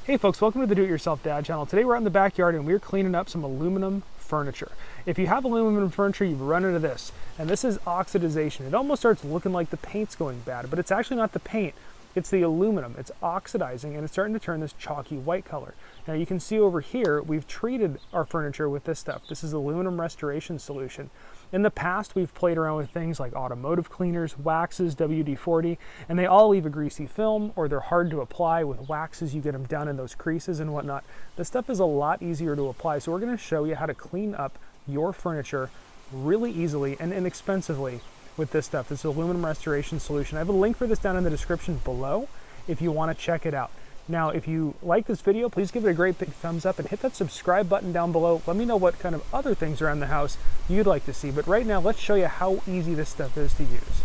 Hey folks, welcome to the DoItYourselfDad channel. Today we're out in the backyard and we're cleaning up some aluminum furniture. If you have aluminum furniture, you've run into this, and this is oxidization. It almost starts looking like the paint's going bad, but it's actually not the paint, it's the aluminum. It's oxidizing and it's starting to turn this chalky white color. Now you can see over here, we've treated our furniture with this stuff. This is aluminum restoration solution. In the past, we've played around with things like automotive cleaners, waxes, WD-40, and they all leave a greasy film, or they're hard to apply. With waxes, you get them down in those creases and whatnot. This stuff is a lot easier to apply, so we're gonna show you how to clean up your furniture really easily and inexpensively with this stuff, this aluminum restoration solution. I have a link for this down in the description below if you wanna check it out. Now, if you like this video, please give it a great big thumbs up and hit that subscribe button down below. Let me know what kind of other things around the house you'd like to see. But right now, let's show you how easy this stuff is to use.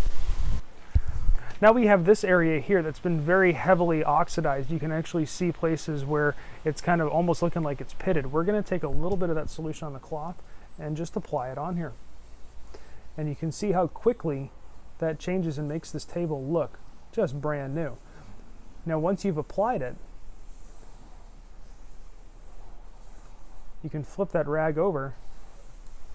Now we have this area here that's been very heavily oxidized. You can actually see places where it's kind of almost looking like it's pitted. We're gonna take a little bit of that solution on the cloth and just apply it on here. And you can see how quickly that changes and makes this table look just brand new. Now, once you've applied it, you can flip that rag over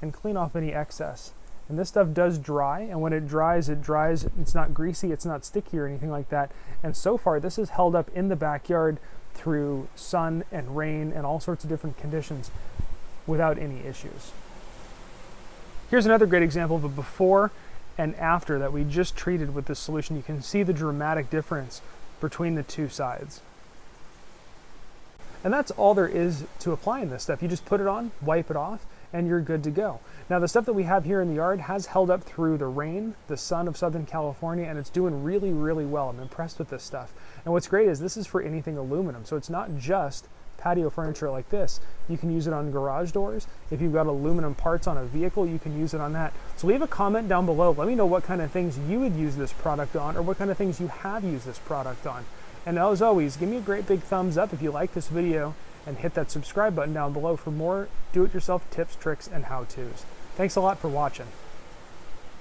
and clean off any excess. And this stuff does dry, and when it dries, it's not greasy, it's not sticky or anything like that. And so far, this is held up in the backyard through sun and rain and all sorts of different conditions without any issues. Here's another great example of a before and after that we just treated with this solution. You can see the dramatic difference between the two sides. And that's all there is to applying this stuff. You just put it on, wipe it off, and you're good to go. Now, the stuff that we have here in the yard has held up through the rain, the sun of Southern California, and it's doing really, really well. I'm impressed with this stuff. And what's great is this is for anything aluminum, so it's not just patio furniture like this. You can use it on garage doors. If you've got aluminum parts on a vehicle, you can use it on that. So leave a comment down below. Let me know what kind of things you would use this product on, or what kind of things you have used this product on. And as always, give me a great big thumbs up if you like this video, and hit that subscribe button down below for more do-it-yourself tips, tricks, and how-tos. Thanks a lot for watching.